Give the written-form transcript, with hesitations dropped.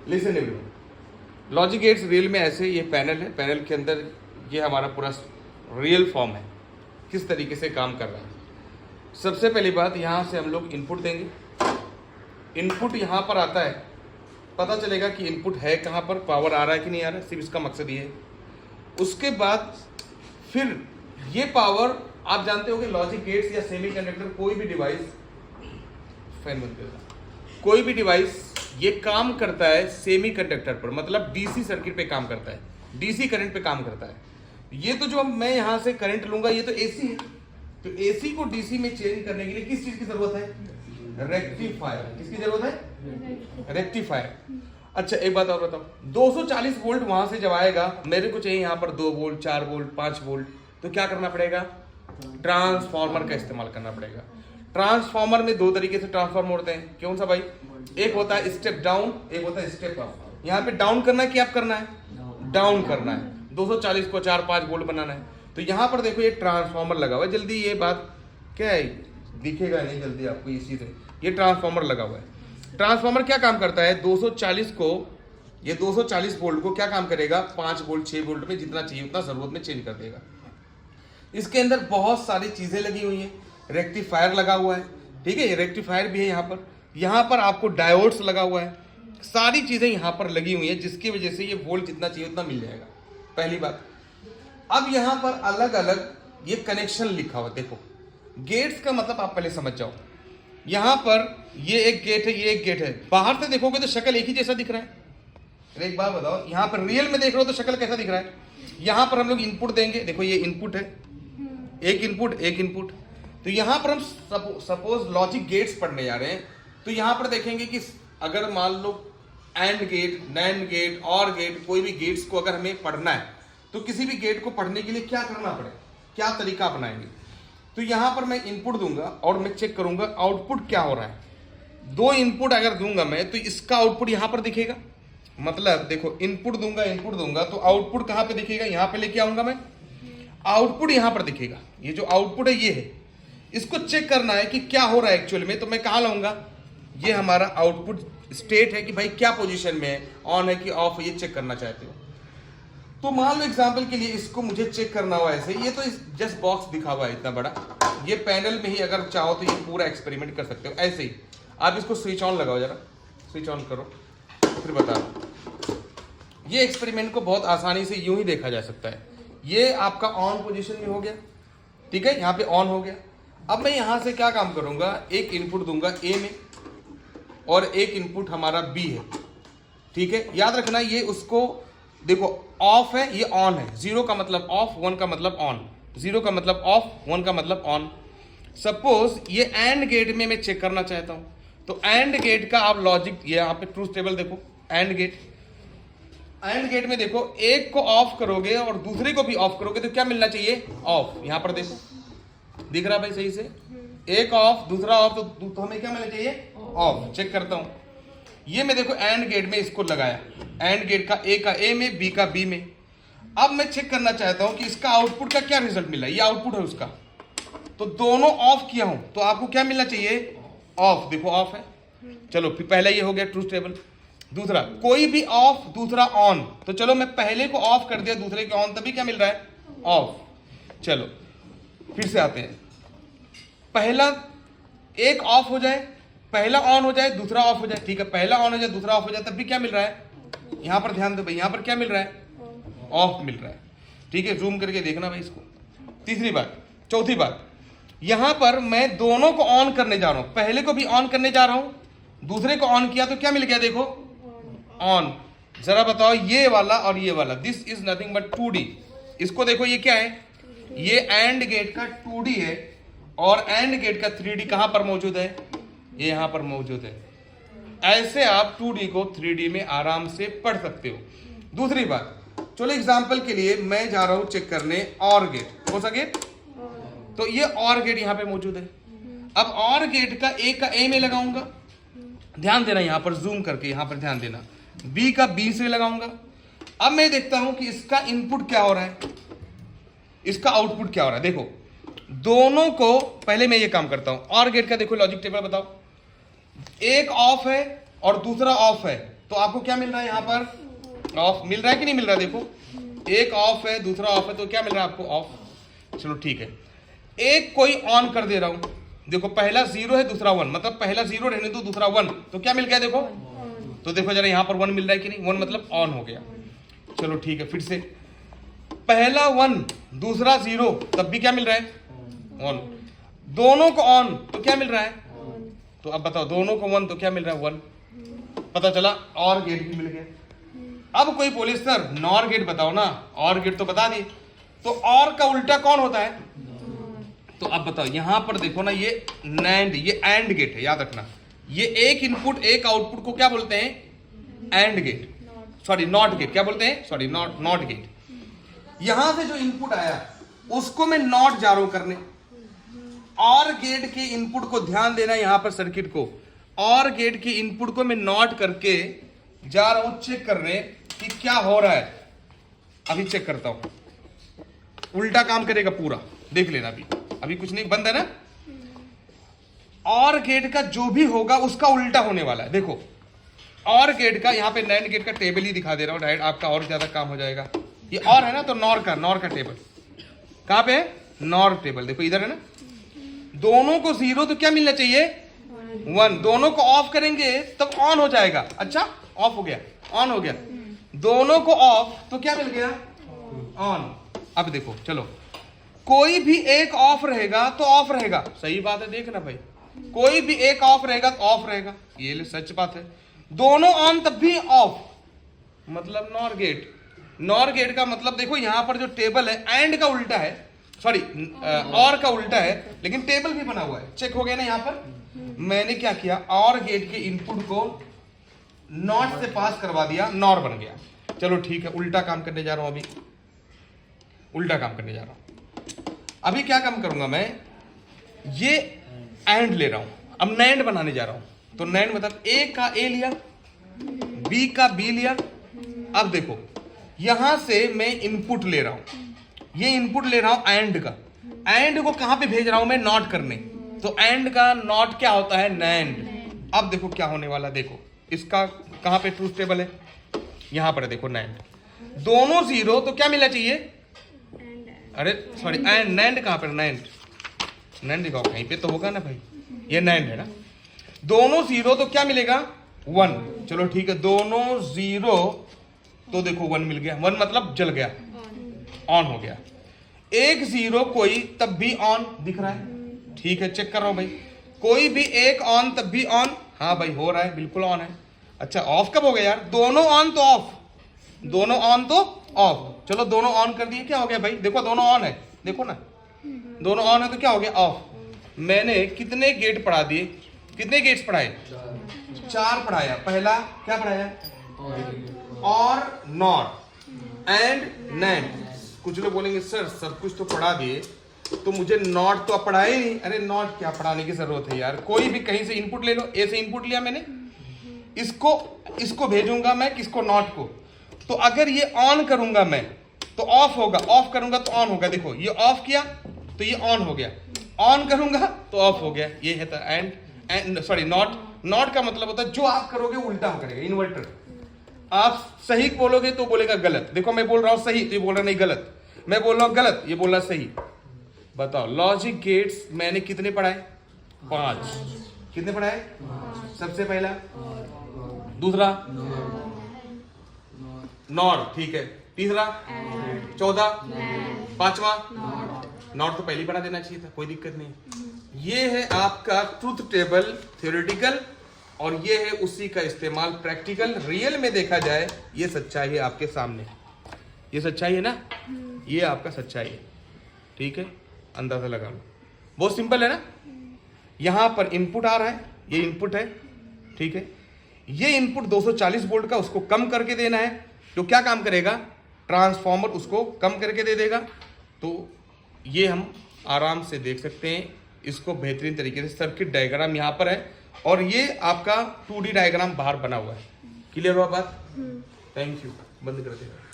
Listen everyone, logic gates real में ऐसे ये पैनल है, पैनल के अंदर ये हमारा पूरा रियल फॉर्म है, किस तरीके से काम कर रहा है। सबसे पहली बात, यहाँ से हम लोग इनपुट देंगे, इनपुट यहाँ पर आता है, पता चलेगा कि इनपुट है कहाँ पर, पावर आ रहा है कि नहीं आ रहा है, सिर्फ इसका मकसद ये है। उसके बाद फिर ये पावर, आप जानते हो कि लॉजिक गेट्स या सेमीकंडक्टर कोई भी डिवाइस, फैन बंद कर, कोई भी डिवाइस ये काम करता है सेमीकंडक्टर पर, मतलब डीसी सर्किट पे काम करता है, डीसी करंट पे काम करता है। ये तो जो मैं यहाँ से करंट लूंगा ये तो एसी है, तो एसी को डीसी में चेंज करने के लिए किस चीज की जरूरत है? रेक्टिफायर। किसकी जरूरत है? रेक्टिफायर। अच्छा एक बात और बताओ, 240 वोल्ट वहां से जब आएगा, मेरे को चाहिए यहाँ पर 2 वोल्ट, 4 वोल्ट, 5 वोल्ट, तो क्या करना पड़ेगा? ट्रांसफार्मर का इस्तेमाल करना पड़ेगा। ट्रांसफार्मर में दो तरीके से ट्रांसफार्मर होते हैं, कौन सा भाई? एक होता है स्टेप डाउन, एक होता है स्टेप अप। यहाँ पे डाउन करना है कि अप करना है? डाउन करना है, 240 को 4-5 वोल्ट बनाना है। तो यहाँ पर देखो ये ट्रांसफार्मर लगा हुआ है, जल्दी ये बात क्या है, दिखेगा नहीं जल्दी आपको इसी से, ये ट्रांसफार्मर लगा हुआ है। ट्रांसफार्मर क्या काम करता है? 240 को, ये 240 वोल्ट को क्या काम करेगा? 5 वोल्ट 6 वोल्ट में जितना चाहिए उतना जरूरत में चेंज कर देगा। इसके अंदर बहुत सारी चीजें लगी हुई हैं, रेक्टिफायर लगा हुआ है, ठीक है, ये रेक्टिफायर भी है यहाँ पर आपको डायोड्स लगा हुआ है, सारी चीजें यहाँ पर लगी हुई है, जिसकी वजह से ये वोल्ट जितना चाहिए उतना मिल जाएगा। पहली बात। अब यहाँ पर अलग अलग ये कनेक्शन लिखा हुआ, देखो गेट्स का मतलब आप पहले समझ जाओ। यहाँ पर ये एक गेट है, ये एक गेट है, बाहर से देखोगे तो शक्ल एक ही जैसा दिख रहा है। एक बात बताओ, यहाँ पर रियल में देख रहे हो तो शक्ल कैसा दिख रहा है? यहाँ पर हम लोग इनपुट देंगे, देखो ये इनपुट है, एक इनपुट एक इनपुट। तो यहाँ पर हम सपोज लॉजिक गेट्स पढ़ने जा रहे हैं, तो यहाँ पर देखेंगे कि अगर मान लो एंड गेट, नैंड गेट, और गेट, कोई भी गेट्स को अगर हमें पढ़ना है, तो किसी भी गेट को पढ़ने के लिए क्या करना पड़े, क्या तरीका अपनाएंगे? तो यहाँ पर मैं इनपुट दूंगा और मैं चेक करूंगा आउटपुट क्या हो रहा है। 2 इनपुट अगर दूंगा मैं, तो इसका आउटपुट यहाँ पर दिखेगा, मतलब देखो इनपुट दूंगा तो आउटपुट कहाँ पे दिखेगा? यहाँ पे लेके आऊंगा मैं, आउटपुट यहाँ पर दिखेगा। ये जो आउटपुट है ये है, इसको चेक करना है कि क्या हो रहा है एक्चुअली में, तो मैं कहाँ लाऊंगा? ये हमारा आउटपुट स्टेट है कि भाई क्या पोजीशन में है, ऑन है कि ऑफ है, ये चेक करना चाहते हो। तो मान लो एग्जांपल के लिए इसको मुझे चेक करना हुआ ऐसे, ये तो जस्ट बॉक्स दिखा हुआ है इतना बड़ा, ये पैनल में ही अगर चाहो तो ये पूरा एक्सपेरिमेंट कर सकते हो। ऐसे ही आप इसको स्विच ऑन लगाओ, जरा स्विच ऑन करो, फिर बता। ये एक्सपेरिमेंट को बहुत आसानी से यूं ही देखा जा सकता है। ये आपका ऑन पोजीशन में हो गया, ठीक है, यहाँ पे ऑन हो गया। अब मैं यहाँ से क्या काम करूंगा? एक इनपुट दूंगा ए में और एक इनपुट हमारा बी है, ठीक है। याद रखना ये उसको देखो ऑफ है, ये ऑन है, 0 का मतलब ऑफ, 1 का मतलब ऑन, 0 का मतलब ऑफ, 1 का मतलब ऑन। सपोज ये एंड गेट में मैं चेक करना चाहता हूं, तो एंड गेट का आप लॉजिक, ये यहाँ पे ट्रूथ टेबल देखो, एंड गेट में देखो, एक को ऑफ करोगे और दूसरे को भी ऑफ करोगे तो क्या मिलना चाहिए? ऑफ। यहाँ पर देखो दिख रहा भाई सही से, एक ऑफ दूसरा ऑफ, तो हमें क्या मिलना चाहिए? ऑफ। चेक करता हूं, ये मैं देखो एंड गेट में इसको लगाया, एंड गेट का ए में, बी का बी में। अब मैं चेक करना चाहता हूं कि इसका आउटपुट का क्या रिजल्ट मिला, ये आउटपुट है उसका, तो दोनों ऑफ किया हूं तो आपको क्या मिलना चाहिए? ऑफ। देखो ऑफ है, चलो फिर पहला ये हो गया ट्रूथ टेबल। दूसरा, कोई भी ऑफ दूसरा ऑन, तो चलो मैं पहले को ऑफ कर दिया दूसरे को ऑन, तभी क्या मिल रहा है? ऑफ। चलो फिर से आते हैं, पहला एक ऑफ हो जाए, पहला ऑन हो जाए दूसरा ऑफ हो जाए, ठीक है, पहला ऑन हो जाए दूसरा ऑफ हो जाए, तब भी क्या मिल रहा है? यहां पर ध्यान दो भाई, यहां पर क्या मिल रहा है? ऑफ मिल रहा है, ठीक है, जूम करके देखना भाई इसको। तीसरी बात, चौथी बात, यहां पर मैं दोनों को ऑन करने जा रहा हूं, पहले को भी ऑन करने जा रहा हूं, दूसरे को ऑन किया तो क्या मिल गया? देखो ऑन। जरा बताओ ये वाला और ये वाला, this is nothing but 2D। इसको देखो ये क्या है? ये एंड गेट का 2D है और एंड गेट का 3D कहां पर मौजूद है? ये यहां पर मौजूद है। ऐसे आप 2D को 3D में आराम से पढ़ सकते हो। दूसरी बात, चलो एग्जांपल के लिए मैं जा रहा हूं चेक करने और गेट, कौन सा गेट? तो ये और गेट यहां पे मौजूद है। अब और गेट का ए में लगाऊंगा, ध्यान देना यहां पर, जूम करके यहां पर ध्यान देना, बी का बी से लगाऊंगा। अब मैं देखता हूं कि इसका इनपुट क्या हो रहा है, इसका आउटपुट क्या हो रहा है। देखो दोनों को पहले मैं ये काम करता हूं, और गेट का देखो लॉजिक टेबल बताओ, एक ऑफ है और दूसरा ऑफ है, तो आपको क्या मिल रहा है यहाँ पर? ऑफ मिल रहा है कि नहीं मिल रहा? देखो एक ऑफ है, दूसरा ऑफ है, तो क्या मिल रहा है आपको? ऑफ। चलो ठीक है, एक कोई ऑन कर दे रहा हूं, देखो पहला 0 है, दूसरा 1, मतलब पहला 0 रहने दो, दूसरा 1, तो क्या मिल गया? देखो तो देखो जरा यहाँ पर 1 मिल रहा है कि नहीं? 1 मतलब ऑन हो गया। चलो ठीक है, फिर से पहला 1 दूसरा 0, तब भी क्या मिल रहा है? ऑन। दोनों को ऑन तो क्या मिल रहा है? तो अब बताओ, दोनों को 1 तो क्या मिल रहा है? 1। पता चला और गेट भी मिल गया। अब कोई बोले सर नॉर गेट बताओ ना, और गेट तो बता दिए, तो और का उल्टा कौन होता है? तो अब बताओ, यहां पर देखो ना, ये नैंड, ये एंड गेट है, याद रखना। ये एक इनपुट एक आउटपुट को क्या बोलते हैं? And get, sorry not get. क्या बोलते हैं? Sorry not get. यहां से जो इनपुट आया उसको मैं नॉट जा रहा हूं करने, और गेट के इनपुट को ध्यान देना, यहां पर सर्किट को, और गेट के इनपुट को मैं नॉट करके जा रहा हूं चेक करने कि क्या हो रहा है। अभी चेक करता हूं, उल्टा काम करेगा पूरा, देख लेना। अभी कुछ नहीं, बंद है ना। और गेट का जो भी होगा उसका उल्टा होने वाला है। देखो और गेट का, यहां पे नैंड गेट का टेबल ही दिखा दे रहा हूं डायरेक्ट, आपका और ज्यादा काम हो जाएगा। ये और है ना, तो नॉर का टेबल कहां पे है? नॉर टेबल देखो इधर है ना। दोनों को 0 तो क्या मिलना चाहिए? 1। दोनों को ऑफ करेंगे तब ऑन हो जाएगा। अच्छा ऑफ हो गया, ऑन हो गया। दोनों को ऑफ तो क्या मिल गया? ऑन। अब देखो चलो, कोई भी एक ऑफ रहेगा तो ऑफ रहेगा, सही बात है, देखना भाई, कोई भी एक ऑफ रहेगा तो ऑफ रहेगा, ये सच बात है। दोनों ऑन तब भी ऑफ, मतलब नॉर गेट। नॉर गेट का मतलब देखो यहां पर जो टेबल है एंड का उल्टा है, सॉरी और का उल्टा है, लेकिन टेबल भी बना हुआ है। चेक हो गया ना। यहां पर मैंने क्या किया, और गेट के इनपुट को नॉट से पास करवा दिया, नॉर बन गया। चलो ठीक है, उल्टा काम करने जा रहा हूं। अभी उल्टा काम करने जा रहा हूं। अभी क्या काम करूंगा मैं, ये एंड ले रहा हूं, अब नैंड बनाने जा रहा हूं। तो नैंड मतलब ए का ए लिया, बी का बी लिया। अब देखो यहां से मैं इनपुट ले रहा हूं, ये इनपुट ले रहा हूं एंड का। एंड को कहां पे भेज रहा हूं मैं? नॉट करने। तो एंड का नॉट क्या होता है? नैंड। अब देखो क्या होने वाला, देखो इसका कहां पे ट्रूथ टेबल है? यहां पर है, देखो नैंड। दोनों 0 तो क्या मिलना चाहिए? अरे सॉरी नैंड कहां पर? नैंड दिखाओ कहीं पे तो होगा ना भाई, ये नैंड है ना। दोनों 0 तो क्या मिलेगा? 1। चलो ठीक है, दोनों 0 तो देखो 1 मिल गया। 1 मतलब जल गया, ऑन हो गया। एक 0 कोई तब भी ऑन दिख रहा है, ठीक है, चेक कर रहा हूं भाई। कोई भी एक ऑन तब भी ऑन, हाँ भाई हो रहा है, बिल्कुल ऑन है। अच्छा ऑफ कब हो गया यार? दोनों ऑन तो ऑफ, दोनों ऑन तो ऑफ। चलो दोनों ऑन कर दिए, क्या हो गया भाई? देखो दोनों ऑन है, देखो ना, दोनों ऑन है तो क्या हो गया? ऑफ। मैंने कितने गेट पढ़ा दिए? कितने गेट्स पढ़ाए? 4 पढ़ाया। पहला क्या पढ़ाया? और नॉर एंड नैंड। कुछ लोग बोलेंगे सर सब कुछ तो पढ़ा दिए, तो मुझे नॉट तो अब पढ़ाए ही नहीं। अरे नॉट क्या पढ़ाने की जरूरत है यार, कोई भी कहीं से इनपुट ले लो। ए से इनपुट लिया मैंने, इसको भेजूंगा मैं किसको? नॉट को। तो अगर ये ऑन करूंगा मैं तो ऑफ होगा, ऑफ करूंगा तो ऑन होगा। देखो ये ऑफ किया तो ये ऑन हो गया, ऑन करूंगा तो ऑफ हो गया। ये है एंड सॉरी नॉट का मतलब होता है जो आप करोगे उल्टा हो करेगा, इन्वर्टर। आप सही बोलोगे तो बोलेगा गलत। देखो मैं बोल रहा हूं सही तो ये बोल रहा नहीं गलत, मैं बोल रहा हूं गलत ये बोल रहा सही। बताओ लॉजिक गेट्स मैंने कितने पढ़ाए? 5। कितने पढ़ाए? सबसे पहला, दूसरा नॉर, ठीक है, तीसरा, चौथा, पांचवा नॉट तो पहले ही पढ़ा देना चाहिए था, कोई दिक्कत नहीं। ये है आपका ट्रूथ टेबल थ्योरेटिकल, और ये है उसी का इस्तेमाल प्रैक्टिकल। रियल में देखा जाए ये सच्चाई है आपके सामने, ये सच्चाई है ना, ये आपका सच्चाई है, ठीक है, अंदाजा लगा लो। बहुत सिंपल है ना। यहां पर इनपुट आ रहा है, ये इनपुट है, ठीक है, ये इनपुट 240 वोल्ट का, उसको कम करके देना है। तो क्या काम करेगा? ट्रांसफॉर्मर उसको कम करके दे देगा। तो ये हम आराम से देख सकते हैं इसको बेहतरीन तरीके से। सर्किट डायग्राम यहाँ पर है और ये आपका 2D डायग्राम बाहर बना हुआ है। क्लियर हुआ बात? थैंक यू, बंद कर देगा।